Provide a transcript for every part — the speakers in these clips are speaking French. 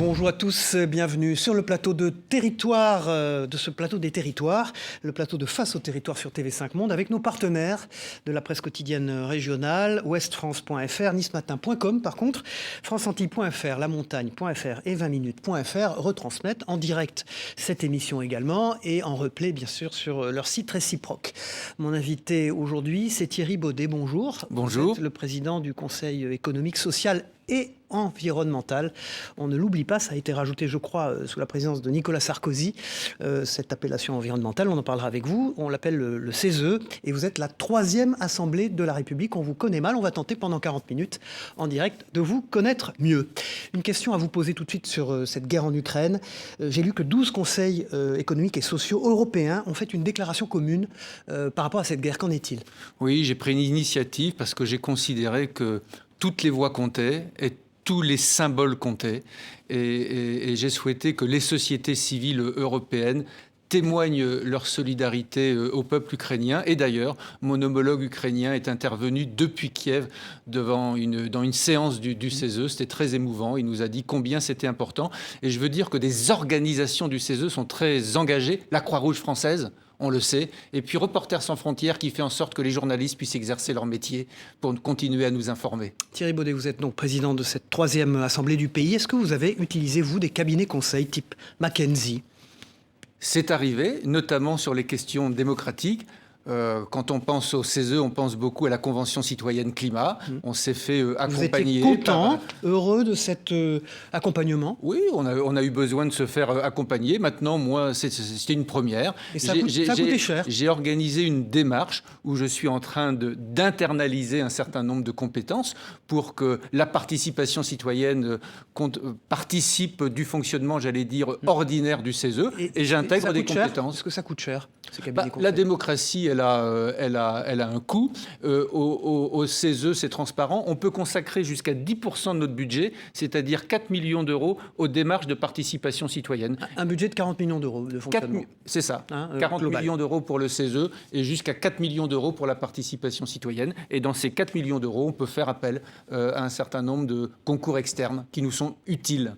Bonjour à tous, bienvenue sur le plateau de territoire, de ce plateau des territoires, le plateau de Face au territoire sur TV5 Monde, avec nos partenaires de la presse quotidienne régionale, ouestfrance.fr, nicematin.com par contre, franceantilles.fr, lamontagne.fr et 20minutes.fr retransmettent en direct cette émission également et en replay bien sûr sur leur site réciproque. Mon invité aujourd'hui, c'est Thierry Baudet, bonjour. Bonjour. Vous êtes le président du Conseil économique, social et environnemental. On ne l'oublie pas, ça a été rajouté, je crois, sous la présidence de Nicolas Sarkozy, cette appellation environnementale. On en parlera avec vous. On l'appelle le CESE et vous êtes la 3e Assemblée de la République. On vous connaît mal. On va tenter pendant 40 minutes en direct de vous connaître mieux. Une question à vous poser tout de suite sur cette guerre en Ukraine. J'ai lu que 12 conseils économiques et sociaux européens ont fait une déclaration commune par rapport à cette guerre. Qu'en est-il ? Oui, j'ai pris une initiative parce que j'ai considéré que toutes les voix comptaient et tous les symboles comptaient. Et j'ai souhaité que les sociétés civiles européennes témoignent leur solidarité au peuple ukrainien. Et d'ailleurs, mon homologue ukrainien est intervenu depuis Kiev dans une séance du CESE. C'était très émouvant. Il nous a dit combien c'était important. Et je veux dire que des organisations du CESE sont très engagées. La Croix-Rouge française, on le sait, et puis Reporters sans frontières qui fait en sorte que les journalistes puissent exercer leur métier pour continuer à nous informer. Thierry Baudet, vous êtes donc président de cette 3e Assemblée du pays. Est-ce que vous avez utilisé, vous, des cabinets conseils type McKinsey ? C'est arrivé, notamment sur les questions démocratiques. Quand on pense au CESE, on pense beaucoup à la Convention citoyenne climat. On s'est fait accompagner. Vous étiez content, heureux de cet accompagnement ? Oui, on a eu besoin de se faire accompagner. Maintenant, moi, c'était une première. Et ça a coûté cher. J'ai organisé une démarche où je suis en train d'internaliser un certain nombre de compétences pour que la participation citoyenne participe du fonctionnement, j'allais dire, ordinaire du CESE. Et j'intègre des compétences. Est-ce que ça coûte cher, ces cabinets conseils ? La démocratie, elle a un coût. Au CESE, c'est transparent. On peut consacrer jusqu'à 10% de notre budget, c'est-à-dire 4 millions d'euros aux démarches de participation citoyenne. Un budget de 40 millions d'euros de fonctionnement. C'est ça. 40 millions d'euros pour le CESE et jusqu'à 4 millions d'euros pour la participation citoyenne. Et dans ces 4 millions d'euros, on peut faire appel à un certain nombre de concours externes qui nous sont utiles.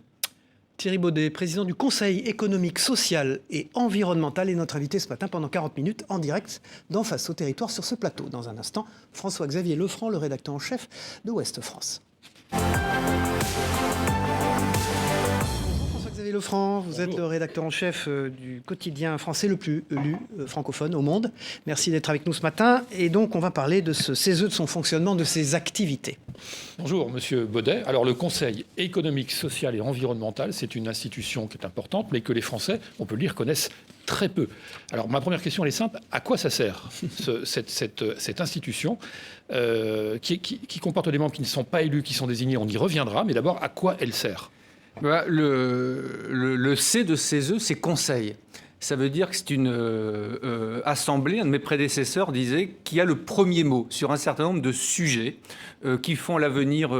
Thierry Baudet, président du Conseil économique, social et environnemental, est notre invité ce matin pendant 40 minutes en direct dans Face au territoire sur ce plateau. Dans un instant, François-Xavier Lefranc, le rédacteur en chef de Ouest France. François-Xavier Lefranc, vous êtes le rédacteur en chef du quotidien français le plus lu francophone au monde. Merci d'être avec nous ce matin. Et donc, on va parler de ce CESE, de son fonctionnement, de ses activités. Bonjour, Monsieur Baudet. Alors, le Conseil économique, social et environnemental, c'est une institution qui est importante, mais que les Français, on peut le dire, connaissent très peu. Alors, ma première question, elle est simple. À quoi ça sert, cette institution qui comporte des membres qui ne sont pas élus, qui sont désignés? On y reviendra, mais d'abord, à quoi elle sert? Le C de CESE, c'est conseil. Ça veut dire que c'est une assemblée, un de mes prédécesseurs disait, qui a le premier mot sur un certain nombre de sujets qui font l'avenir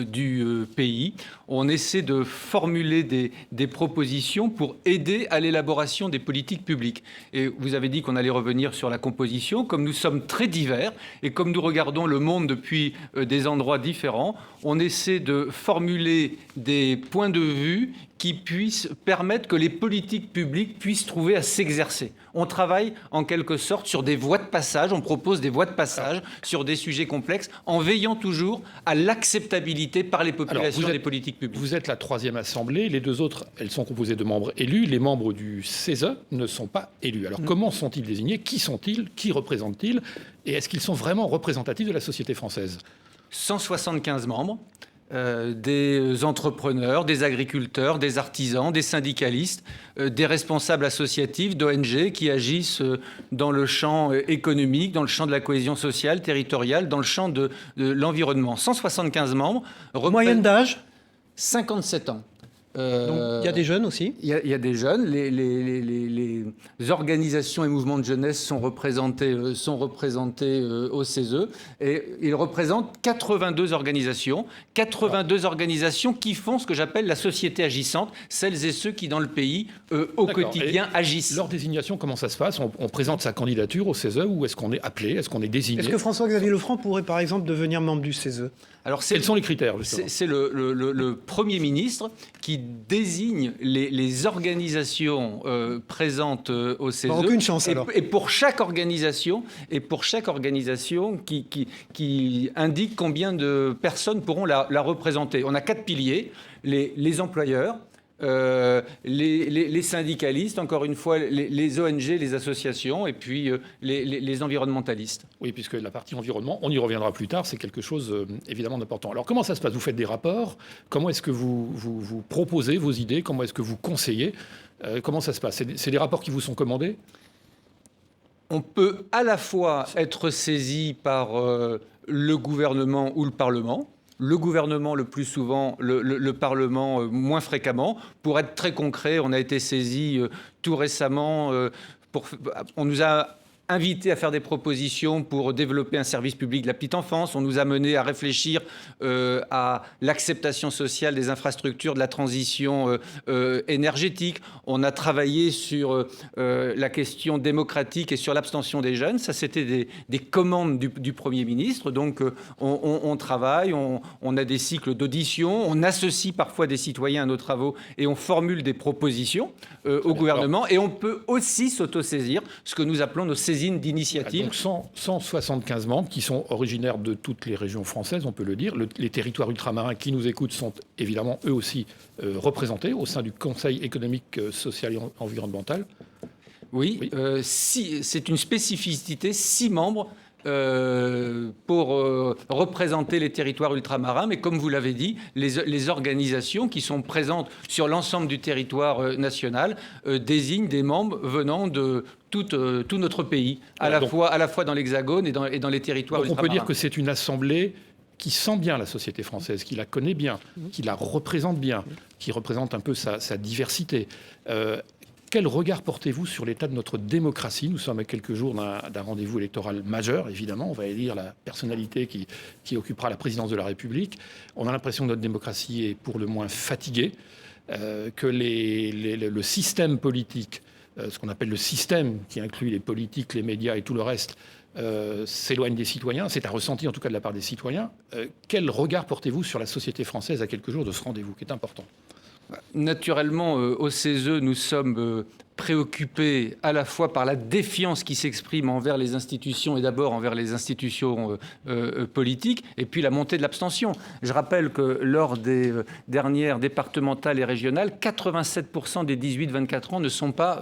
du pays. On essaie de formuler des propositions pour aider à l'élaboration des politiques publiques. Et vous avez dit qu'on allait revenir sur la composition. Comme nous sommes très divers et comme nous regardons le monde depuis des endroits différents, on essaie de formuler des points de vue qui puissent permettre que les politiques publiques puissent trouver à s'exercer. On travaille en quelque sorte sur des voies de passage, on propose des voies de passage sur des sujets complexes en veillant toujours à l'acceptabilité par les populations des politiques publiques. Vous êtes la 3e Assemblée, les 2 autres, elles sont composées de membres élus. Les membres du CESE ne sont pas élus. Alors comment sont-ils désignés? Qui sont-ils? Qui représentent-ils? Et est-ce qu'ils sont vraiment représentatifs de la société française? 175 membres. Des entrepreneurs, des agriculteurs, des artisans, des syndicalistes, des responsables associatifs, d'ONG qui agissent dans le champ économique, dans le champ de la cohésion sociale, territoriale, dans le champ de l'environnement. 175 membres. Moyenne d'âge? 57 ans. Donc, il y a des jeunes aussi? Il y a des jeunes. Les organisations et mouvements de jeunesse sont représentés au CESE. Et ils représentent 82 organisations. 82 organisations qui font ce que j'appelle la société agissante, celles et ceux qui, dans le pays, au quotidien, agissent. Leur désignation, comment ça se passe? On présente sa candidature au CESE ou est-ce qu'on est appelé? Est-ce qu'on est désigné? Est-ce que François-Xavier Lefranc pourrait, par exemple, devenir membre du CESE? Alors, quels sont les critères, justement? C'est le Premier ministre qui désigne les organisations présentes au CESE. Aucune chance, alors. Et pour chaque organisation, qui indique combien de personnes pourront la représenter. On a 4 piliers, les employeurs, les syndicalistes, encore une fois, les ONG, les associations, et puis les environnementalistes. Oui, puisque la partie environnement, on y reviendra plus tard, c'est quelque chose évidemment d'important. Alors comment ça se passe? Vous faites des rapports? Comment est-ce que vous proposez vos idées? Comment est-ce que vous conseillez? Comment ça se passe? C'est des rapports qui vous sont commandés? On peut à la fois être saisi par le gouvernement ou le Parlement. Le gouvernement le plus souvent, le Parlement moins fréquemment. Pour être très concret, on a été saisi tout récemment. On nous a invités à faire des propositions pour développer un service public de la petite enfance. On nous a menés à réfléchir à l'acceptation sociale des infrastructures de la transition énergétique. On a travaillé sur la question démocratique et sur l'abstention des jeunes. Ça, c'était des commandes du Premier ministre. Donc, on travaille, on a des cycles d'audition, on associe parfois des citoyens à nos travaux et on formule des propositions au gouvernement. Et on peut aussi s'autosaisir, ce que nous appelons nos saisines d'initiative. Donc 175 membres qui sont originaires de toutes les régions françaises, on peut le dire. Les territoires ultramarins qui nous écoutent sont évidemment eux aussi représentés au sein du Conseil économique, social et environnemental. Oui. C'est une spécificité, 6 membres pour représenter les territoires ultramarins. Mais comme vous l'avez dit, les organisations qui sont présentes sur l'ensemble du territoire national désignent des membres venant de tout notre pays, à la fois dans l'Hexagone et dans les territoires ultramarins. On peut dire que c'est une assemblée qui sent bien la société française, qui la connaît bien, qui la représente bien, qui représente un peu sa diversité. Quel regard portez-vous sur l'état de notre démocratie? Nous sommes à quelques jours d'un rendez-vous électoral majeur, évidemment. On va élire la personnalité qui occupera la présidence de la République. On a l'impression que notre démocratie est pour le moins fatiguée, que le système politique, ce qu'on appelle le système, qui inclut les politiques, les médias et tout le reste, s'éloigne des citoyens. C'est un ressenti, en tout cas, de la part des citoyens. Quel regard portez-vous sur la société française à quelques jours de ce rendez-vous, qui est important? Naturellement, au CESE, nous sommes préoccupés à la fois par la défiance qui s'exprime envers les institutions et d'abord envers les institutions politiques, et puis la montée de l'abstention. Je rappelle que lors des dernières départementales et régionales, 87% des 18-24 ans ne sont pas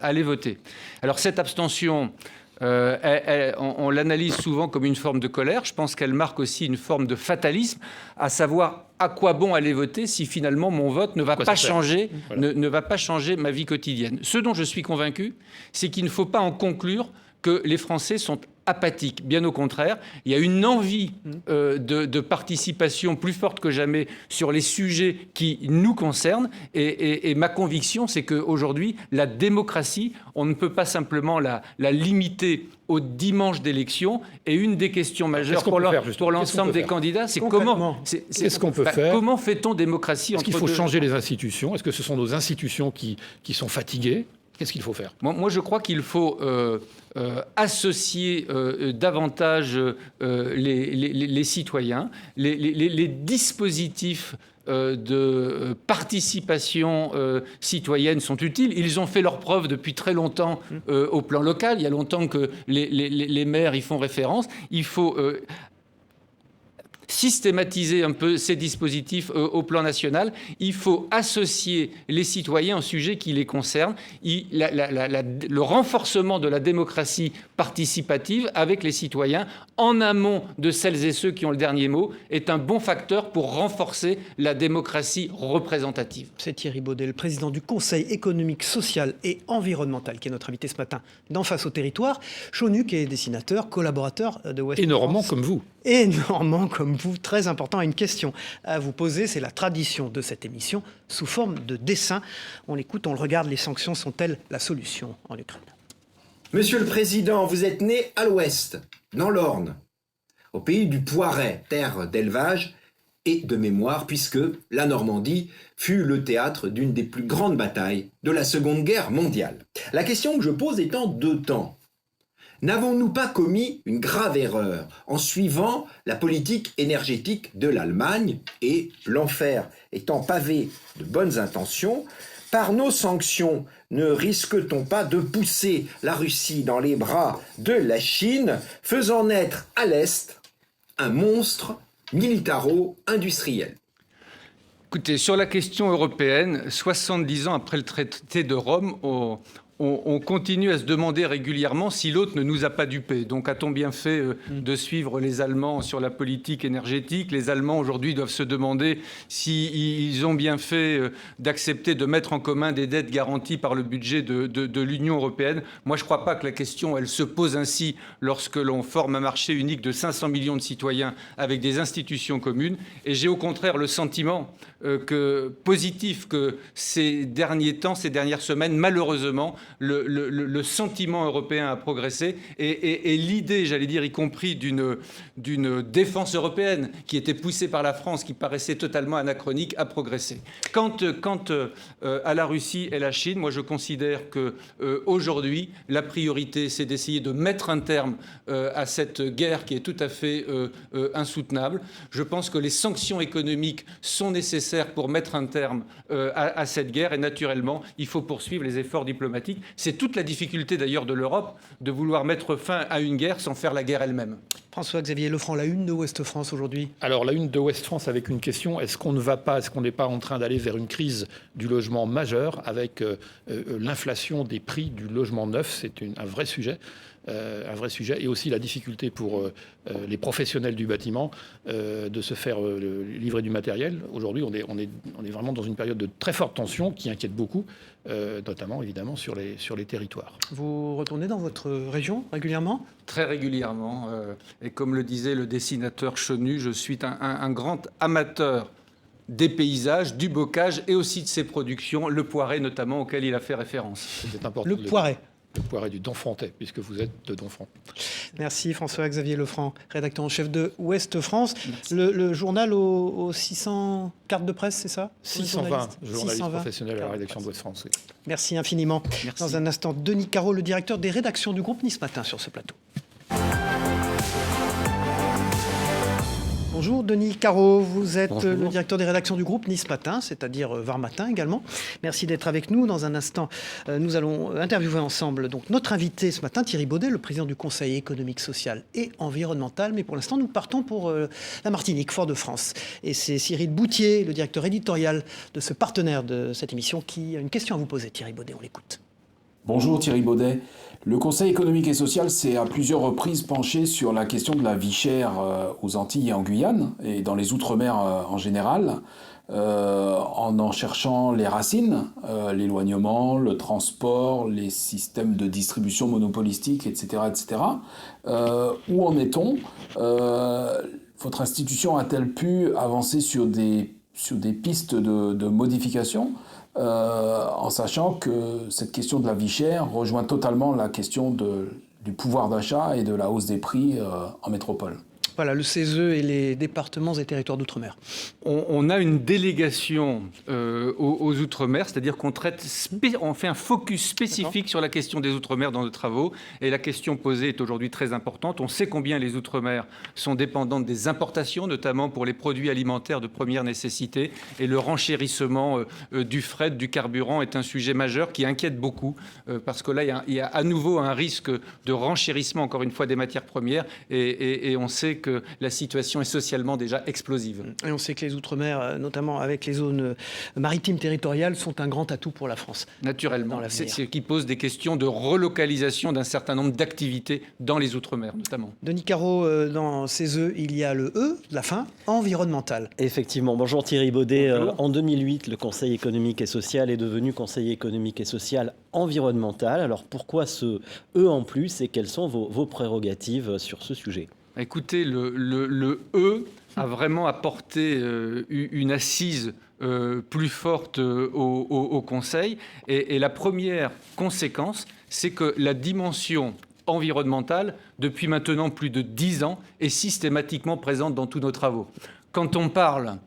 allés voter. Alors cette abstention, on l'analyse souvent comme une forme de colère. Je pense qu'elle marque aussi une forme de fatalisme, à savoir à quoi bon aller voter si finalement mon vote ne va pas changer, ne va pas changer ma vie quotidienne. Ce dont je suis convaincu, c'est qu'il ne faut pas en conclure que les Français sont apathiques. Bien au contraire, il y a une envie de participation plus forte que jamais sur les sujets qui nous concernent. Et ma conviction, c'est qu'aujourd'hui, la démocratie, on ne peut pas simplement la limiter au dimanche d'élection. Et une des questions majeures pour l'ensemble des candidats, c'est qu'est-ce qu'on peut faire? Comment fait-on démocratie? Est-ce qu'il faut changer les institutions? Est-ce que ce sont nos institutions qui sont fatiguées? Qu'est-ce qu'il faut faire? Moi, je crois qu'il faut associer davantage les citoyens, les dispositifs de participation citoyenne sont utiles. Ils ont fait leurs preuves depuis très longtemps au plan local. Il y a longtemps que les maires y font référence. Il faut systématiser un peu ces dispositifs au plan national. Il faut associer les citoyens aux sujets qui les concernent. Le renforcement de la démocratie participative avec les citoyens en amont de celles et ceux qui ont le dernier mot est un bon facteur pour renforcer la démocratie représentative. C'est Thierry Baudet, le président du Conseil économique, social et environnemental, qui est notre invité ce matin dans Face au territoire. Chaunu, qui est dessinateur, collaborateur de Ouest et normand France. Comme vous. Et normand comme vous. Très important, une question à vous poser. C'est la tradition de cette émission sous forme de dessin. On l'écoute, on le regarde. Les sanctions sont-elles la solution en Ukraine? Monsieur le Président, vous êtes né à l'ouest, dans l'Orne, au pays du Poiret, terre d'élevage et de mémoire, puisque la Normandie fut le théâtre d'une des plus grandes batailles de la Seconde Guerre mondiale. La question que je pose est en deux temps. N'avons-nous pas commis une grave erreur en suivant la politique énergétique de l'Allemagne et l'enfer étant pavé de bonnes intentions, par nos sanctions, ne risque-t-on pas de pousser la Russie dans les bras de la Chine, faisant naître à l'Est un monstre militaro-industriel? Écoutez, sur la question européenne, 70 ans après le traité de Rome, on continue à se demander régulièrement si l'autre ne nous a pas dupés. Donc a-t-on bien fait de suivre les Allemands sur la politique énergétique? Les Allemands aujourd'hui doivent se demander s'ils ont bien fait d'accepter de mettre en commun des dettes garanties par le budget de l'Union européenne. Moi, je ne crois pas que la question, elle se pose ainsi lorsque l'on forme un marché unique de 500 millions de citoyens avec des institutions communes. Et j'ai au contraire le sentiment positif que ces derniers temps, ces dernières semaines, malheureusement, le sentiment européen a progressé et l'idée, j'allais dire, y compris d'une défense européenne qui était poussée par la France, qui paraissait totalement anachronique, a progressé. Quant à la Russie et la Chine, moi je considère qu'aujourd'hui, la priorité, c'est d'essayer de mettre un terme à cette guerre qui est tout à fait insoutenable. Je pense que les sanctions économiques sont nécessaires pour mettre un terme à cette guerre et naturellement, il faut poursuivre les efforts diplomatiques. C'est toute la difficulté d'ailleurs de l'Europe de vouloir mettre fin à une guerre sans faire la guerre elle-même. François-Xavier Lefranc, la une de Ouest France aujourd'hui. Alors la une de Ouest France avec une question, est-ce qu'on n'est pas en train d'aller vers une crise du logement majeure avec l'inflation des prix du logement neuf? C'est un vrai sujet. Et aussi la difficulté pour les professionnels du bâtiment de se faire livrer du matériel. Aujourd'hui, on est vraiment dans une période de très forte tension qui inquiète beaucoup, notamment évidemment sur les territoires. Vous retournez dans votre région régulièrement? Très régulièrement. Et comme le disait le dessinateur Chenu, je suis un grand amateur des paysages, du bocage et aussi de ses productions, le Poiret notamment, auquel il a fait référence. C'est important. Le Poiret. Le Poiret du Domfrantais, puisque vous êtes de Domfront. Merci François-Xavier Lefranc, rédacteur en chef de Ouest France. Le journal aux 600 cartes de presse, c'est ça? 620 journalistes professionnels à la rédaction d'Ouest France. Oui. Merci infiniment. Merci. Dans un instant, Denis Caro, le directeur des rédactions du groupe Nice Matin sur ce plateau. Bonjour Denis Caro, vous êtes le directeur des rédactions du groupe Nice Matin, c'est-à-dire Var Matin également. Merci d'être avec nous. Dans un instant, nous allons interviewer ensemble donc, notre invité ce matin, Thierry Baudet, le président du Conseil économique, social et environnemental. Mais pour l'instant, nous partons pour la Martinique, Fort-de-France. Et c'est Cyril Boutier, le directeur éditorial de ce partenaire de cette émission, qui a une question à vous poser. Thierry Baudet, on l'écoute. Bonjour Thierry Baudet. Le Conseil économique et social s'est à plusieurs reprises penché sur la question de la vie chère aux Antilles et en Guyane, et dans les Outre-mer en général, en cherchant les racines, l'éloignement, le transport, les systèmes de distribution monopolistiques, etc. etc. Où en est-on? Votre institution a-t-elle pu avancer sur des pistes de modification en sachant que cette question de la vie chère rejoint totalement la question du pouvoir d'achat et de la hausse des prix en métropole. Voilà, le CESE et les départements et territoires d'outre-mer. On a une délégation aux outre-mer, c'est-à-dire qu'on fait un focus spécifique sur la question des outre-mer dans nos travaux. Et la question posée est aujourd'hui très importante. On sait combien les outre-mer sont dépendantes des importations, notamment pour les produits alimentaires de première nécessité. Et le renchérissement du fret, du carburant est un sujet majeur qui inquiète beaucoup. Parce que là, il y a à nouveau un risque de renchérissement, encore une fois, des matières premières. Et on sait que la situation est socialement déjà explosive. Et on sait que les outre-mer, notamment avec les zones maritimes territoriales, sont un grand atout pour la France. Naturellement, c'est ce qui pose des questions de relocalisation d'un certain nombre d'activités dans les outre-mer, notamment. Denis Caro, dans ces E, il y a le E, la fin, environnemental. Effectivement. Bonjour Thierry Baudet. Bonjour. En 2008, le Conseil économique et social est devenu Conseil économique et social environnemental. Alors pourquoi ce E en plus et quelles sont vos prérogatives sur ce sujet ? Écoutez, le E a vraiment apporté une assise plus forte au Conseil. Et la première conséquence, c'est que la dimension environnementale, depuis maintenant plus de 10 ans, est systématiquement présente dans tous nos travaux. Quand on parle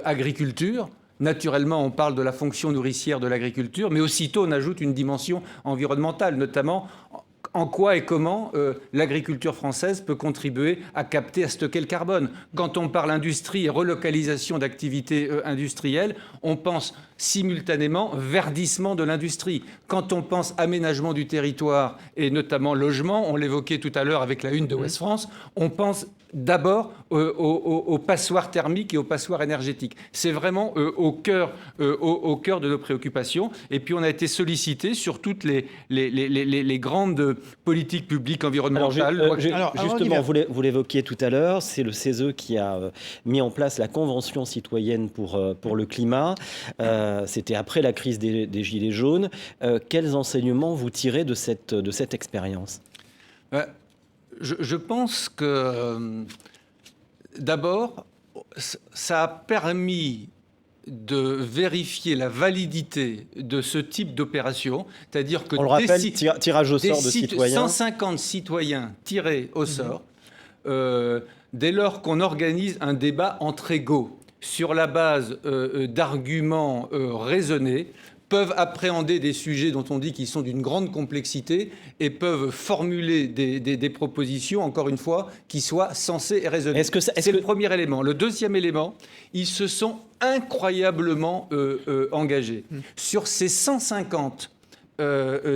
agriculture, naturellement, on parle de la fonction nourricière de l'agriculture, mais aussitôt, on ajoute une dimension environnementale, notamment en quoi et comment l'agriculture française peut contribuer à capter, à stocker le carbone. Quand on parle industrie et relocalisation d'activités industrielles, on pense simultanément verdissement de l'industrie. Quand on pense aménagement du territoire et notamment logement, on l'évoquait tout à l'heure avec la une de Ouest France, on pense d'abord aux passoires thermiques et aux passoires énergétiques. C'est vraiment au cœur de nos préoccupations. Et puis on a été sollicité sur toutes les grandes politiques publiques environnementales. Justement, vous l'évoquiez tout à l'heure, c'est le CESE qui a mis en place la Convention citoyenne pour le climat. C'était après la crise des Gilets jaunes. Quels enseignements vous tirez de cette expérience ? Je pense que, d'abord, ça a permis de vérifier la validité de ce type d'opération, c'est-à-dire que on le rappelle, tirage au sort de citoyens. 150 citoyens tirés au sort, dès lors qu'on organise un débat entre égaux sur la base d'arguments raisonnés, peuvent appréhender des sujets dont on dit qu'ils sont d'une grande complexité et peuvent formuler des propositions, encore une fois, qui soient sensées et raisonnées. C'est le premier élément. Le deuxième élément, ils se sont incroyablement engagés. Sur ces 150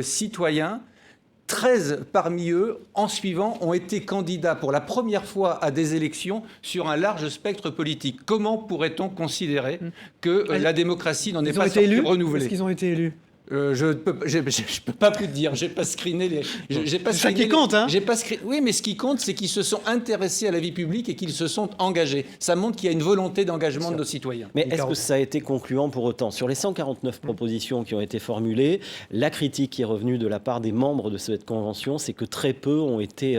citoyens, 13 parmi eux, en suivant, ont été candidats pour la première fois à des élections sur un large spectre politique. Comment pourrait-on considérer que la démocratie n'en est pas sortie renouvelée ? Est-ce qu'ils ont été élus ? Je ne peux pas plus dire. J'ai pas screené les. C'est ça qui compte, hein ? Oui, mais ce qui compte, c'est qu'ils se sont intéressés à la vie publique et qu'ils se sont engagés. Ça montre qu'il y a une volonté d'engagement de nos citoyens. Mais est-ce que ça a été concluant pour autant ? Sur les 149 propositions qui ont été formulées, la critique qui est revenue de la part des membres de cette convention, c'est que très peu ont été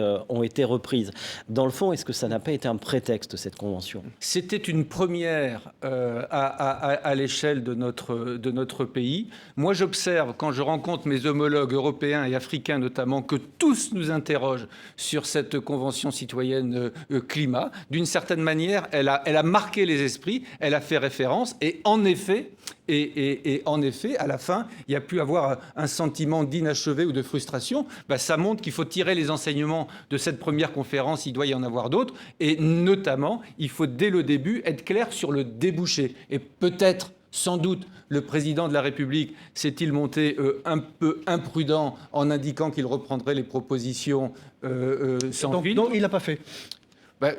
reprises. Dans le fond, est-ce que ça n'a pas été un prétexte, cette convention ? C'était une première à l'échelle de notre pays. Moi, j'observe, quand je rencontre mes homologues européens et africains notamment, que tous nous interrogent sur cette convention citoyenne climat. D'une certaine manière, elle a marqué les esprits, elle a fait référence, et en effet, à la fin, il y a pu avoir un sentiment d'inachevé ou de frustration. Ça montre qu'il faut tirer les enseignements de cette première conférence, il doit y en avoir d'autres, et notamment, il faut dès le début être clair sur le débouché. Et peut-être, sans doute, le président de la République s'est-il monté un peu imprudent en indiquant qu'il reprendrait les propositions sans filtre. Non, il l'a pas fait.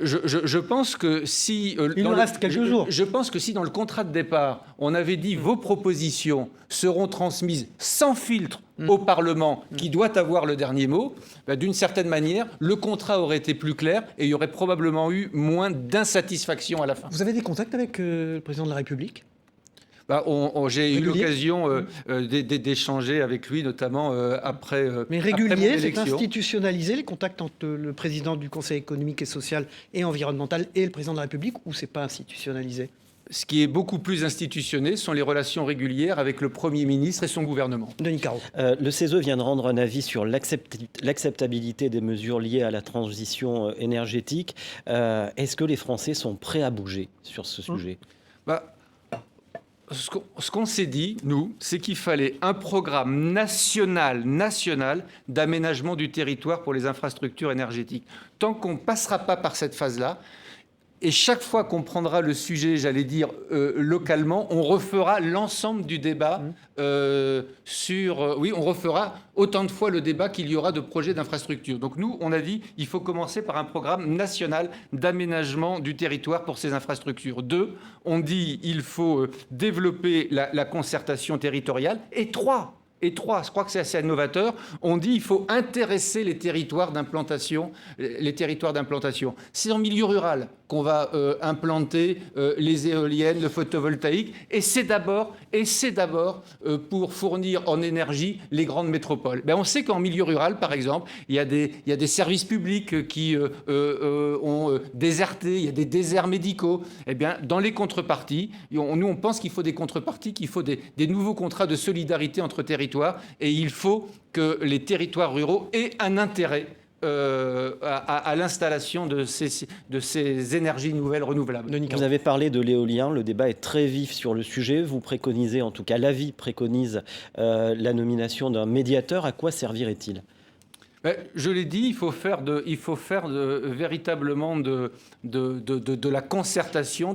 Je pense que si... il nous reste quelques jours. Je pense que si dans le contrat de départ, on avait dit vos propositions seront transmises sans filtre au Parlement, qui doit avoir le dernier mot, d'une certaine manière, le contrat aurait été plus clair et il y aurait probablement eu moins d'insatisfaction à la fin. Vous avez des contacts avec le président de la République ? J'ai eu l'occasion d'échanger avec lui, notamment après Mais régulier, c'est institutionnalisé, les contacts entre le président du Conseil économique et social et environnemental et le président de la République, ou c'est pas institutionnalisé ? Ce qui est beaucoup plus institutionnel sont les relations régulières avec le Premier ministre et son gouvernement. Denis Caro. Le CESE vient de rendre un avis sur l'acceptabilité des mesures liées à la transition énergétique. Est-ce que les Français sont prêts à bouger sur ce sujet ? Ce qu'on s'est dit, nous, c'est qu'il fallait un programme national d'aménagement du territoire pour les infrastructures énergétiques. Tant qu'on ne passera pas par cette phase-là, et chaque fois qu'on prendra le sujet, j'allais dire, localement, on refera l'ensemble du débat on refera autant de fois le débat qu'il y aura de projets d'infrastructure. Donc nous, on a dit, il faut commencer par un programme national d'aménagement du territoire pour ces infrastructures. 2, on dit, il faut développer la concertation territoriale. Et 3, je crois que c'est assez novateur, on dit qu'il faut intéresser les territoires d'implantation. C'est en milieu rural qu'on va implanter les éoliennes, le photovoltaïque, et c'est d'abord pour fournir en énergie les grandes métropoles. On sait qu'en milieu rural, par exemple, il y a des services publics qui ont déserté, il y a des déserts médicaux. Dans les contreparties, nous on pense qu'il faut des contreparties, qu'il faut des nouveaux contrats de solidarité entre territoires, et il faut que les territoires ruraux aient un intérêt à l'installation de ces énergies nouvelles renouvelables. Vous avez parlé de l'éolien, le débat est très vif sur le sujet. Vous préconisez, en tout cas l'avis préconise la nomination d'un médiateur. À quoi servirait-il ? Je l'ai dit, il faut faire véritablement de la concertation,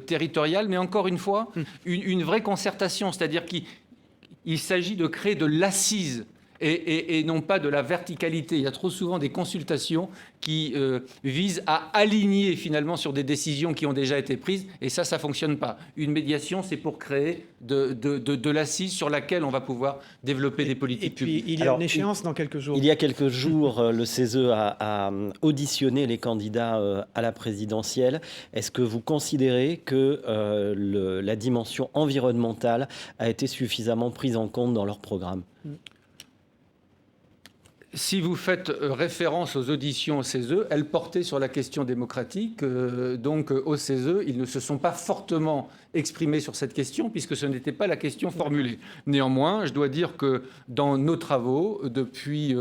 territoriale, mais encore une fois, une vraie concertation, c'est-à-dire qu'il s'agit de créer de l'assise. Et non pas de la verticalité. Il y a trop souvent des consultations qui visent à aligner finalement sur des décisions qui ont déjà été prises, et ça ne fonctionne pas. Une médiation, c'est pour créer de l'assise sur laquelle on va pouvoir développer des politiques publiques. Et puis, il y a une échéance dans quelques jours. Il y a quelques jours, le CESE a auditionné les candidats à la présidentielle. Est-ce que vous considérez que la dimension environnementale a été suffisamment prise en compte dans leur programme ? Si vous faites référence aux auditions au CESE, elles portaient sur la question démocratique. Donc au CESE, ils ne se sont pas fortement exprimés sur cette question puisque ce n'était pas la question formulée. Néanmoins, je dois dire que dans nos travaux, depuis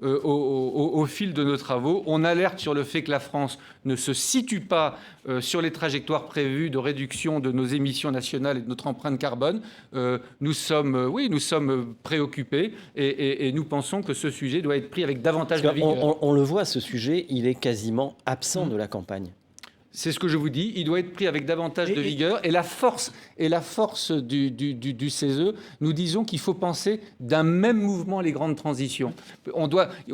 au fil de nos travaux, on alerte sur le fait que la France ne se situe pas sur les trajectoires prévues de réduction de nos émissions nationales et de notre empreinte carbone. Nous sommes préoccupés et nous pensons que ce sujet doit être pris avec davantage de vigueur. On le voit, ce sujet, il est quasiment absent de la campagne. C'est ce que je vous dis, il doit être pris avec davantage de vigueur. Et la force du CESE, nous disons qu'il faut penser d'un même mouvement les grandes transitions.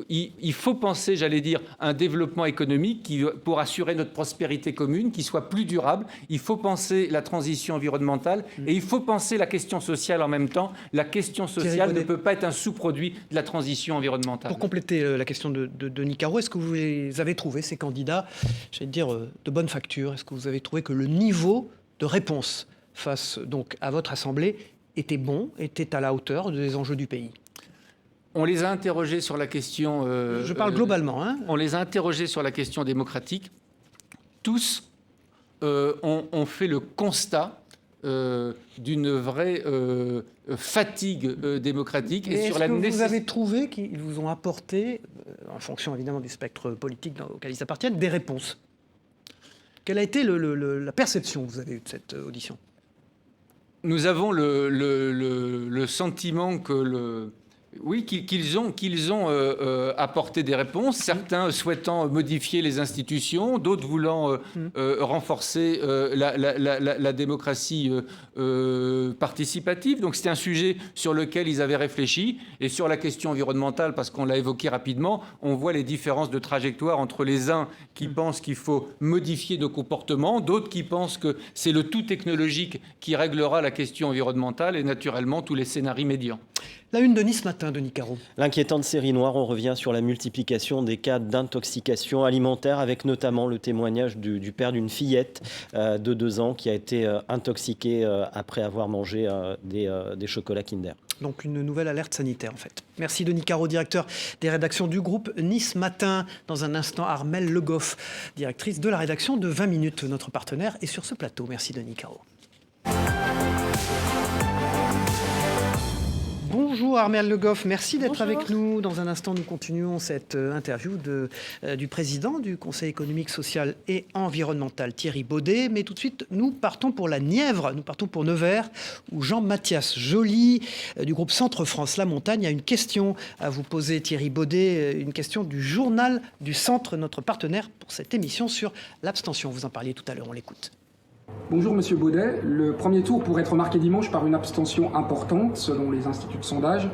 Il faut penser, j'allais dire, un développement économique pour assurer notre prospérité commune, qui soit plus durable. Il faut penser la transition environnementale et il faut penser la question sociale en même temps. La question sociale ne peut pas être un sous-produit de la transition environnementale. Pour compléter la question de Denis Caro, est-ce que vous les avez trouvés, ces candidats, j'allais dire, de bonne facture? Est-ce que vous avez trouvé que le niveau de réponse face donc à votre Assemblée était bon, était à la hauteur des enjeux du pays? On les a interrogés sur la question... je parle globalement. On les a interrogés sur la question démocratique. Tous ont fait le constat d'une vraie fatigue démocratique. Et est-ce que vous avez trouvé qu'ils vous ont apporté, en fonction évidemment du spectre politique auquel ils appartiennent, des réponses? Quelle a été la perception que vous avez eue de cette audition? Nous avons le sentiment qu'ils ont apporté des réponses, certains souhaitant modifier les institutions, d'autres voulant renforcer la démocratie participative. Donc c'était un sujet sur lequel ils avaient réfléchi. Et sur la question environnementale, parce qu'on l'a évoqué rapidement, on voit les différences de trajectoire entre les uns qui pensent qu'il faut modifier nos comportements, d'autres qui pensent que c'est le tout technologique qui réglera la question environnementale et naturellement tous les scénarios médians. La une de Nice Matin, Denis Caro. L'inquiétante série noire, on revient sur la multiplication des cas d'intoxication alimentaire, avec notamment le témoignage du père d'une fillette de 2 ans qui a été intoxiquée après avoir mangé des chocolats Kinder. Donc une nouvelle alerte sanitaire en fait. Merci Denis Caro, directeur des rédactions du groupe Nice Matin. Dans un instant, Armelle Le Goff, directrice de la rédaction de 20 minutes, notre partenaire, est sur ce plateau. Merci Denis Caro. Bonjour Armelle Le Goff, merci d'être avec nous. Dans un instant, nous continuons cette interview du président du Conseil économique, social et environnemental, Thierry Baudet. Mais tout de suite, nous partons pour la Nièvre, nous partons pour Nevers, où Jean-Mathias Joly, du groupe Centre France La Montagne, a une question à vous poser, Thierry Baudet, une question du journal du Centre, notre partenaire pour cette émission sur l'abstention. Vous en parliez tout à l'heure, on l'écoute. Bonjour Monsieur Baudet. Le premier tour pourrait être marqué dimanche par une abstention importante selon les instituts de sondage,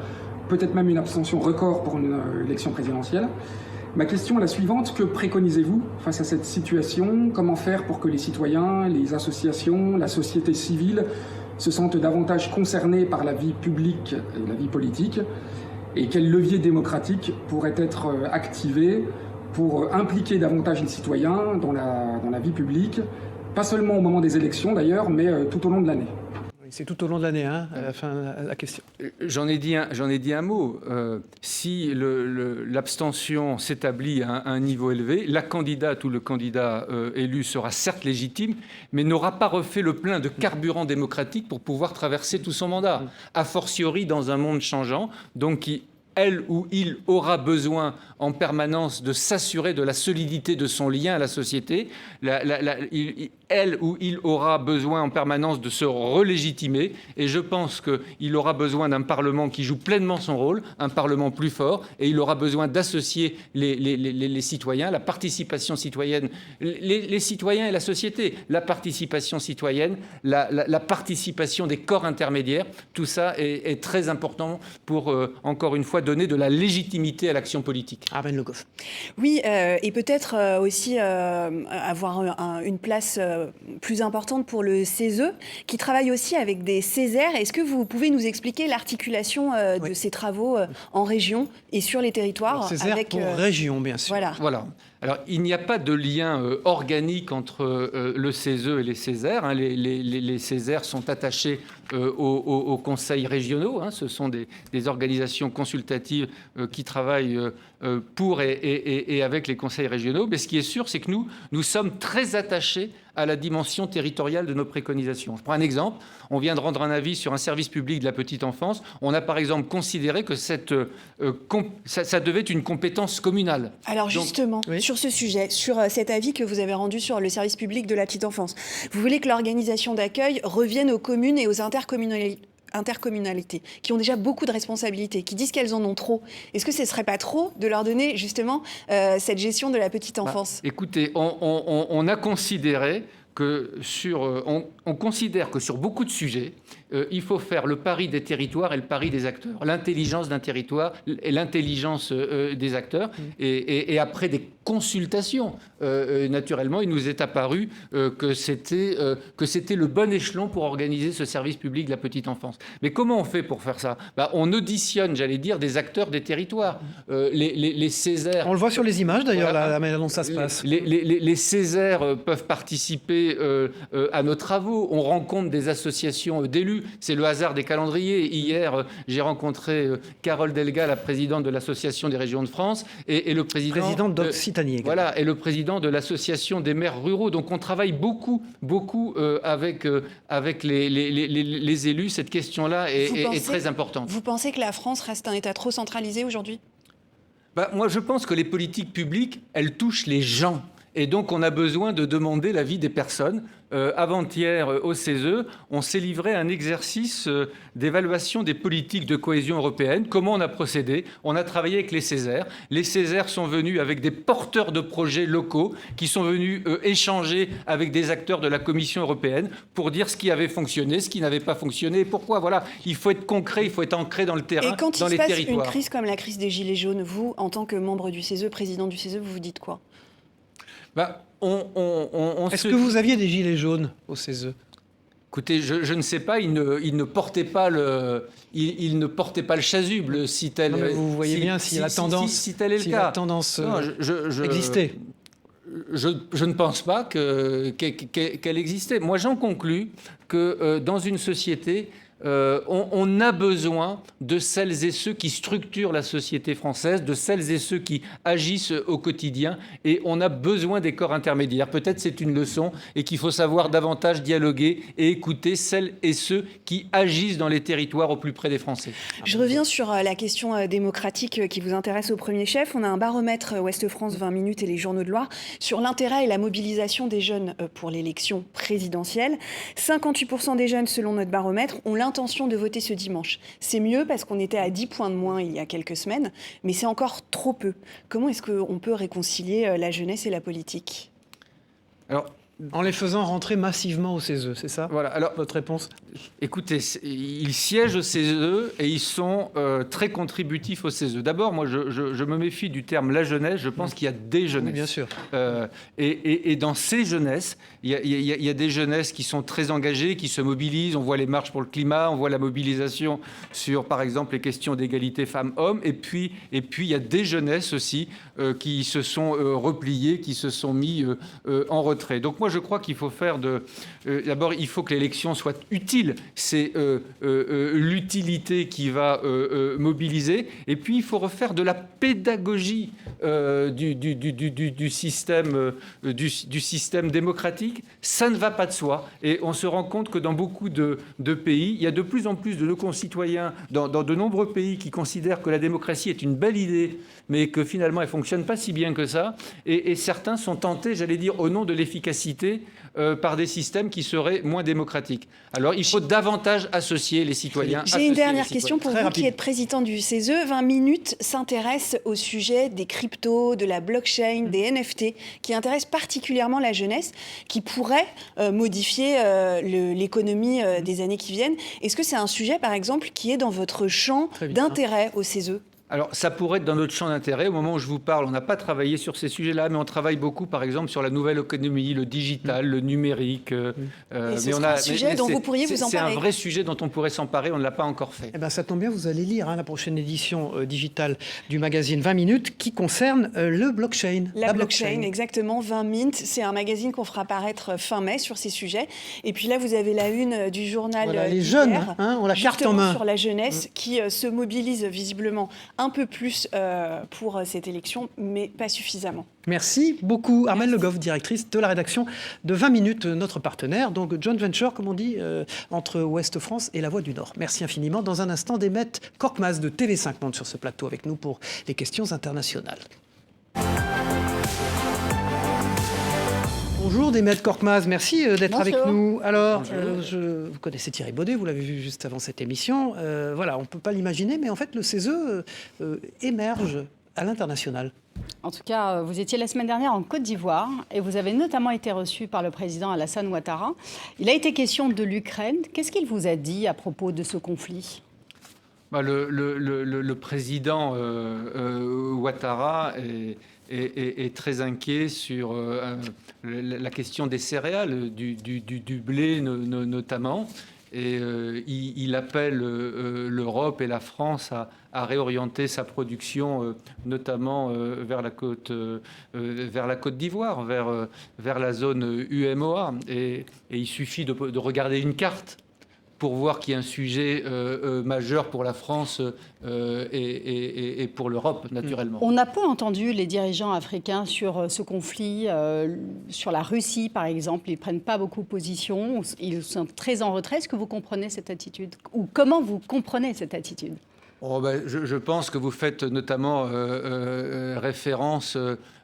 peut-être même une abstention record pour une élection présidentielle. Ma question est la suivante, que préconisez-vous face à cette situation? Comment faire pour que les citoyens, les associations, la société civile se sentent davantage concernés par la vie publique et la vie politique? Et quels leviers démocratiques pourraient être activés pour impliquer davantage les citoyens dans la vie publique? Pas seulement au moment des élections d'ailleurs, mais tout au long de l'année. C'est tout au long de l'année, à la fin, la question. J'en ai dit un mot. Si l'abstention s'établit à un niveau élevé, la candidate ou le candidat élu sera certes légitime, mais n'aura pas refait le plein de carburant démocratique pour pouvoir traverser tout son mandat. A fortiori dans un monde changeant, donc elle ou il aura besoin en permanence de s'assurer de la solidité de son lien à la société. elle ou il aura besoin en permanence de se relégitimer, et je pense qu'il aura besoin d'un Parlement qui joue pleinement son rôle, un Parlement plus fort, et il aura besoin d'associer les citoyens, la participation citoyenne, les citoyens et la société, la participation citoyenne, la participation des corps intermédiaires, tout ça est très important pour, encore une fois, donner de la légitimité à l'action politique. Armelle Le Goff. Oui, et peut-être aussi avoir une place plus importante pour le CESE, qui travaille aussi avec des Césaires. Est-ce que vous pouvez nous expliquer l'articulation de ces travaux en région et sur les territoires Césaire avec, pour région, bien sûr. Voilà. Alors, il n'y a pas de lien organique entre le CESE et les Césaires. Hein. Les Césaires sont attachés aux conseils régionaux. Hein. Ce sont des organisations consultatives qui travaillent pour et avec les conseils régionaux. Mais ce qui est sûr, c'est que nous sommes très attachés à la dimension territoriale de nos préconisations. Je prends un exemple. On vient de rendre un avis sur un service public de la petite enfance. On a par exemple considéré que ça devait être une compétence communale. Alors justement, sur ce sujet, sur cet avis que vous avez rendu sur le service public de la petite enfance, vous voulez que l'organisation d'accueil revienne aux communes et aux intercommunalités, qui ont déjà beaucoup de responsabilités, qui disent qu'elles en ont trop. Est-ce que ce ne serait pas trop de leur donner justement cette gestion de la petite enfance ? Écoutez, on a considéré que on considère que sur beaucoup de sujets, il faut faire le pari des territoires et le pari des acteurs. L'intelligence d'un territoire et l'intelligence des acteurs. Et après des consultations, naturellement, il nous est apparu que c'était le bon échelon pour organiser ce service public de la petite enfance. Mais comment on fait pour faire ça ? On auditionne, j'allais dire, des acteurs des territoires. Les Césaires... On le voit sur les images, d'ailleurs, la manière dont ça se passe. Les Césaires peuvent participer à nos travaux. On rencontre des associations d'élus. C'est le hasard des calendriers. Hier, j'ai rencontré Carole Delga, la présidente de l'Association des régions de France, et le président d'Occitanie. Voilà, et le président de l'Association des maires ruraux. Donc on travaille beaucoup avec les élus. Cette question-là est très importante. Vous pensez que la France reste un État trop centralisé aujourd'hui ? Moi, je pense que les politiques publiques, elles touchent les gens. Et donc, on a besoin de demander l'avis des personnes. Avant-hier, au CESE, on s'est livré à un exercice d'évaluation des politiques de cohésion européenne. Comment on a procédé ? On a travaillé avec les Césaires. Les Césaires sont venus avec des porteurs de projets locaux qui sont venus échanger avec des acteurs de la Commission européenne pour dire ce qui avait fonctionné, ce qui n'avait pas fonctionné et pourquoi. Voilà, il faut être concret, il faut être ancré dans le terrain, dans les territoires. Et quand il se passe une crise comme la crise des Gilets jaunes, vous, en tant que membre du CESE, président du CESE, vous vous dites quoi ? Est-ce que vous aviez des gilets jaunes au CESE ? Écoutez, je ne sais pas, il ne portait pas le chasuble si tel. Vous voyez bien si la tendance, si tel est le cas. La tendance existait. Je ne pense pas qu'elle existait. Moi, j'en conclus que dans une société, on a besoin de celles et ceux qui structurent la société française, de celles et ceux qui agissent au quotidien, et on a besoin des corps intermédiaires. Peut-être c'est une leçon et qu'il faut savoir davantage dialoguer et écouter celles et ceux qui agissent dans les territoires au plus près des Français. Je reviens sur la question démocratique qui vous intéresse au premier chef. On a un baromètre Ouest France 20 minutes et les journaux de Loire sur l'intérêt et la mobilisation des jeunes pour l'élection présidentielle. 58% des jeunes, selon notre baromètre, ont l'intention de voter ce dimanche. C'est mieux parce qu'on était à 10 points de moins il y a quelques semaines, mais c'est encore trop peu. Comment est-ce qu'on peut réconcilier la jeunesse et la politique ? En les faisant rentrer massivement au CESE, c'est ça ? Voilà. Alors, votre réponse ? Écoutez, ils siègent au CESE et ils sont très contributifs au CESE. D'abord, moi, je me méfie du terme la jeunesse. Je pense qu'il y a des jeunesses. Oui, bien sûr. Et dans ces jeunesses, il y a des jeunesses qui sont très engagées, qui se mobilisent. On voit les marches pour le climat, on voit la mobilisation sur, par exemple, les questions d'égalité femmes-hommes. Et puis, il y a des jeunesses aussi qui se sont repliées, qui se sont mis en retrait. Donc, moi, je crois qu'il faut faire d'abord, il faut que l'élection soit utile. C'est l'utilité qui va mobiliser. Et puis, il faut refaire de la pédagogie du système démocratique. Ça ne va pas de soi. Et on se rend compte que dans beaucoup de pays, il y a de plus en plus de nos concitoyens, dans de nombreux pays, qui considèrent que la démocratie est une belle idée, mais que finalement, elle ne fonctionne pas si bien que ça. Et certains sont tentés, j'allais dire, au nom de l'efficacité, plébiscité par des systèmes qui seraient moins démocratiques. Alors, il faut davantage associer les citoyens. J'ai une dernière question pour vous qui êtes président du CESE. 20 minutes s'intéresse au sujet des cryptos, de la blockchain, des NFT, qui intéressent particulièrement la jeunesse, qui pourraient modifier l'économie des années qui viennent. Est-ce que c'est un sujet, par exemple, qui est dans votre champ d'intérêt au CESE ? Alors, ça pourrait être dans notre champ d'intérêt. Au moment où je vous parle, on n'a pas travaillé sur ces sujets-là, mais on travaille beaucoup, par exemple, sur la nouvelle économie, le digital, le numérique. C'est un sujet dont vous pourriez vous emparer. C'est un vrai sujet dont on pourrait s'emparer, on ne l'a pas encore fait. Eh ben, ça tombe bien, vous allez lire la prochaine édition digitale du magazine 20 minutes qui concerne le blockchain. La blockchain, exactement. 20 minutes, c'est un magazine qu'on fera paraître fin mai sur ces sujets. Et puis là, vous avez la une du journal. Voilà, les jeunes, on la carte en main. Sur la jeunesse qui se mobilise visiblement un peu plus pour cette élection, mais pas suffisamment. Merci beaucoup. Armelle Le Goff, directrice de la rédaction de 20 minutes, notre partenaire. Donc, joint venture, comme on dit, entre Ouest France et La Voix du Nord. Merci infiniment. Dans un instant, Demet Korkmaz de TV5 monte sur ce plateau avec nous pour les questions internationales. Bonjour Demet Korkmaz, merci d'être avec nous. Alors, vous connaissez Thierry Baudet, vous l'avez vu juste avant cette émission. Voilà, on ne peut pas l'imaginer, mais en fait, le CESE émerge à l'international. En tout cas, vous étiez la semaine dernière en Côte d'Ivoire et vous avez notamment été reçu par le président Alassane Ouattara. Il a été question de l'Ukraine. Qu'est-ce qu'il vous a dit à propos de ce conflit ? Le président Ouattara est très inquiet sur la question des céréales, du blé notamment. Et il appelle l'Europe et la France à réorienter sa production, notamment vers la Côte d'Ivoire, vers la zone UEMOA. Et il suffit de regarder une carte pour voir qu'il y a un sujet majeur pour la France et pour l'Europe, naturellement. On a peu entendu les dirigeants africains sur ce conflit, sur la Russie, par exemple. Ils ne prennent pas beaucoup position, ils sont très en retrait. Est-ce que vous comprenez cette attitude ? Ou comment vous comprenez cette attitude ? Je pense que vous faites notamment référence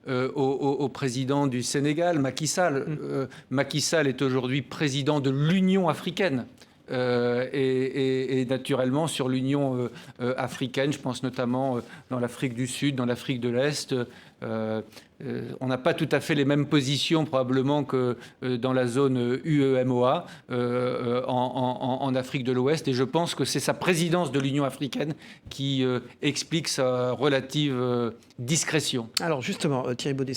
au président du Sénégal, Macky Sall. Macky Sall est aujourd'hui président de l'Union africaine. Et naturellement sur l'Union africaine, je pense notamment dans l'Afrique du Sud, dans l'Afrique de l'Est. On n'a pas tout à fait les mêmes positions probablement que dans la zone UEMOA en Afrique de l'Ouest. Et je pense que c'est sa présidence de l'Union africaine qui explique sa relative discrétion. Alors justement, Thierry Baudet,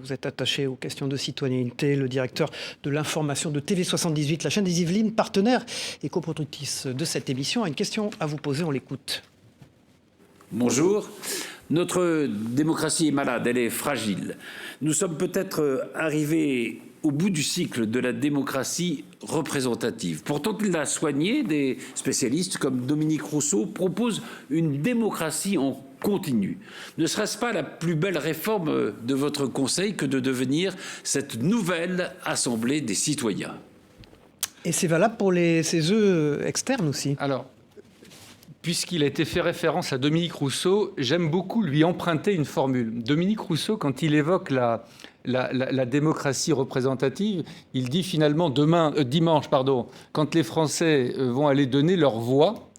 vous êtes attaché aux questions de citoyenneté, le directeur de l'information de TV78, la chaîne des Yvelines, partenaire et coproductrice de cette émission, a une question à vous poser, on l'écoute. Bonjour. Notre démocratie est malade, elle est fragile. Nous sommes peut-être arrivés au bout du cycle de la démocratie représentative. Pourtant, il l'a soigné, des spécialistes comme Dominique Rousseau proposent une démocratie en continu. Ne serait-ce pas la plus belle réforme de votre Conseil que de devenir cette nouvelle Assemblée des citoyens ? Et c'est valable pour les CESE externes aussi. Alors, puisqu'il a été fait référence à Dominique Rousseau, j'aime beaucoup lui emprunter une formule. Dominique Rousseau, quand il évoque la démocratie représentative, il dit finalement dimanche, quand les Français vont aller donner leur voix,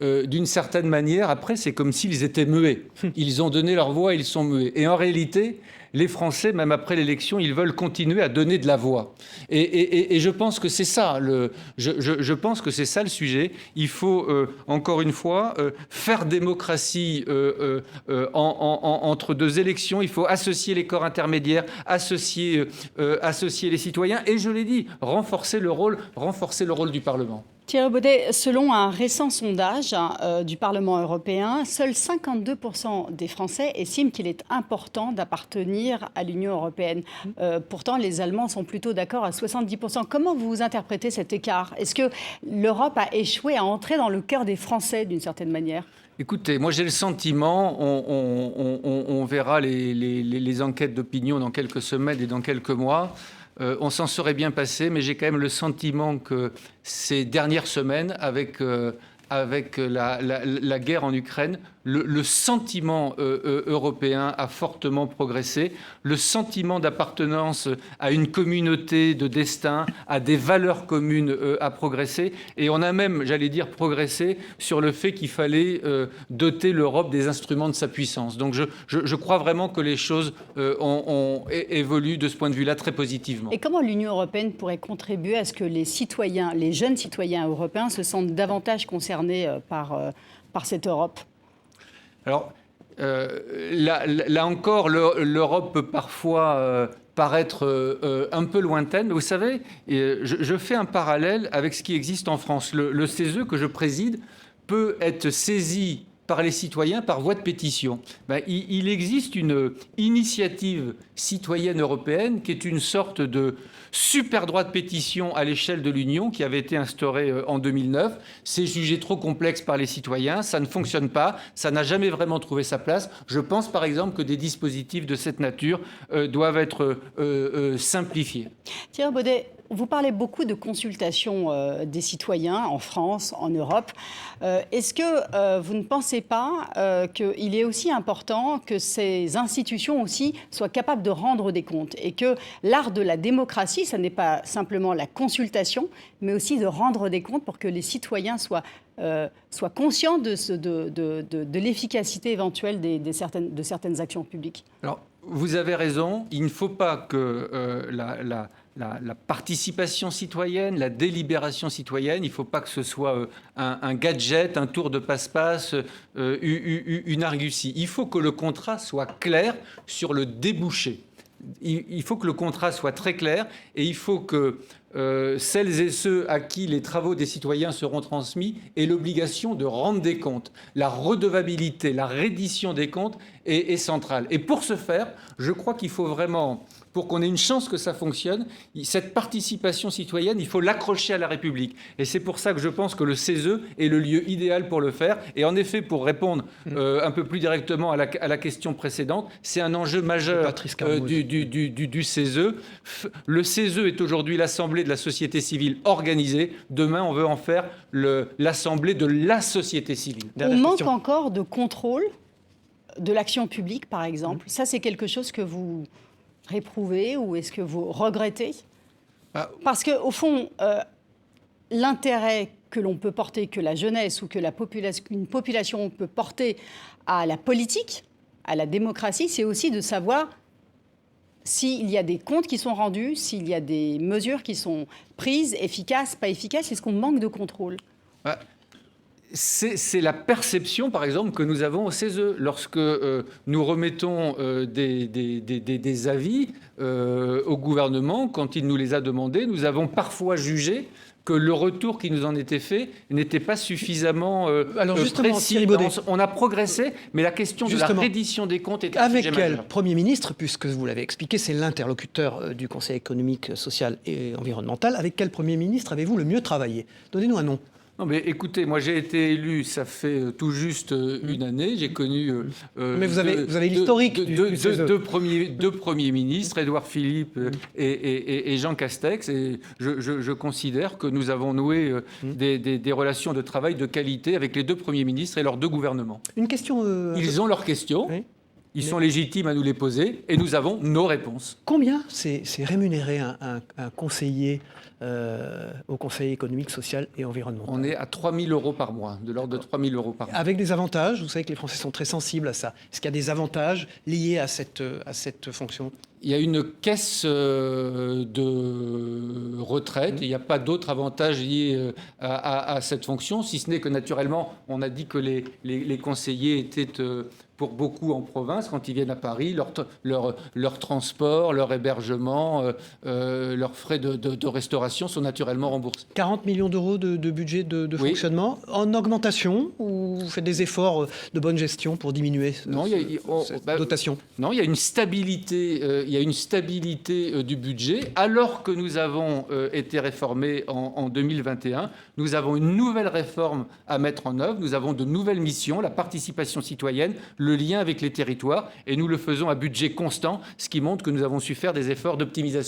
d'une certaine manière, après, c'est comme s'ils étaient muets. Ils ont donné leur voix, ils sont muets. Et en réalité, les Français, même après l'élection, ils veulent continuer à donner de la voix. Et je pense que c'est ça je pense que c'est ça le sujet. Il faut, encore une fois, faire démocratie entre deux élections. Il faut associer les corps intermédiaires, associer les citoyens. Et je l'ai dit, renforcer le rôle du Parlement. Thierry Baudet, selon un récent sondage du Parlement européen, seuls 52% des Français estiment qu'il est important d'appartenir à l'Union européenne. Pourtant, les Allemands sont plutôt d'accord à 70%. Comment vous interprétez cet écart ? Est-ce que l'Europe a échoué à entrer dans le cœur des Français d'une certaine manière ? Écoutez, moi j'ai le sentiment, on verra les enquêtes d'opinion dans quelques semaines et dans quelques mois, on s'en serait bien passé, mais j'ai quand même le sentiment que ces dernières semaines, avec la guerre en Ukraine, le sentiment européen a fortement progressé, le sentiment d'appartenance à une communauté de destin, à des valeurs communes a progressé, et on a même, j'allais dire, progressé sur le fait qu'il fallait doter l'Europe des instruments de sa puissance. Donc je crois vraiment que les choses ont évolué de ce point de vue-là très positivement. Et comment l'Union européenne pourrait contribuer à ce que les citoyens, les jeunes citoyens européens se sentent davantage concernés par cette Europe? Alors, là encore, l'Europe peut parfois paraître un peu lointaine. Vous savez, je fais un parallèle avec ce qui existe en France. Le CESE que je préside peut être saisi par les citoyens par voie de pétition. Il existe une initiative citoyenne européenne qui est une sorte de super droit de pétition à l'échelle de l'Union qui avait été instauré en 2009. C'est jugé trop complexe par les citoyens, ça ne fonctionne pas, ça n'a jamais vraiment trouvé sa place. Je pense par exemple que des dispositifs de cette nature doivent être simplifiés. Thierry Baudet, vous parlez beaucoup de consultation des citoyens en France, en Europe. Est-ce que vous ne pensez pas qu'il est aussi important que ces institutions aussi soient capables de rendre des comptes et que l'art de la démocratie, ce n'est pas simplement la consultation, mais aussi de rendre des comptes pour que les citoyens soient conscients de l'efficacité éventuelle de certaines actions publiques? Alors, vous avez raison, il ne faut pas que la participation citoyenne, la délibération citoyenne, il ne faut pas que ce soit un gadget, un tour de passe-passe, une argutie. Il faut que le contrat soit clair sur le débouché. Il faut que le contrat soit très clair et il faut que celles et ceux à qui les travaux des citoyens seront transmis aient l'obligation de rendre des comptes. La redevabilité, la reddition des comptes est centrale. Et pour ce faire, je crois qu'il faut vraiment, pour qu'on ait une chance que ça fonctionne, cette participation citoyenne, il faut l'accrocher à la République. Et c'est pour ça que je pense que le CESE est le lieu idéal pour le faire. Et en effet, pour répondre un peu plus directement à la question précédente, c'est un enjeu majeur du CESE. Le CESE est aujourd'hui l'Assemblée de la société civile organisée. Demain, on veut en faire l'Assemblée de la société civile. On manque encore de contrôle de l'action publique, par exemple. Ça, c'est quelque chose que vous réprouvez ou est-ce que vous regrettez? Parce qu'au fond, l'intérêt que l'on peut porter, que la jeunesse ou que une population peut porter à la politique, à la démocratie, c'est aussi de savoir s'il y a des comptes qui sont rendus, s'il y a des mesures qui sont prises, efficaces, pas efficaces. Est-ce qu'on manque de contrôle? C'est la perception, par exemple, que nous avons au CESE. Lorsque nous remettons des avis au gouvernement, quand il nous les a demandés, nous avons parfois jugé que le retour qui nous en était fait n'était pas suffisamment précis. On a progressé, mais la question de la reddition des comptes est un sujet majeur. Avec quel Premier ministre, puisque vous l'avez expliqué, c'est l'interlocuteur du Conseil économique, social et environnemental, avec quel Premier ministre avez-vous le mieux travaillé? Donnez-nous un nom. Non, mais écoutez, moi j'ai été élu, ça fait tout juste une année. J'ai connu mais vous avez l'historique deux premiers ministres, Édouard Philippe et Jean Castex. Et je considère que nous avons noué des relations de travail de qualité avec les deux premiers ministres et leurs deux gouvernements. Une question. Ils ont leurs questions. Oui. Ils sont légitimes à nous les poser et nous avons nos réponses. Combien c'est rémunéré un conseiller au Conseil économique, social et environnemental? On est à 3 000 € par mois, de l'ordre de 3 000 € par mois. Avec des avantages, vous savez que les Français sont très sensibles à ça. Est-ce qu'il y a des avantages liés à cette fonction? Il y a une caisse de retraite. Il n'y a pas d'autres avantages liés à cette fonction, si ce n'est que naturellement, on a dit que les conseillers étaient pour beaucoup en province, quand ils viennent à Paris, leur transport, leur hébergement, leurs frais de restauration sont naturellement remboursés. 40 millions d'euros de budget de fonctionnement en augmentation, ou vous faites des efforts de bonne gestion pour diminuer cette dotation? Non, il y a une stabilité. Il y a une stabilité du budget. Alors que nous avons été réformés en 2021, nous avons une nouvelle réforme à mettre en œuvre. Nous avons de nouvelles missions, la participation citoyenne, le lien avec les territoires, et nous le faisons à budget constant, ce qui montre que nous avons su faire des efforts d'optimisation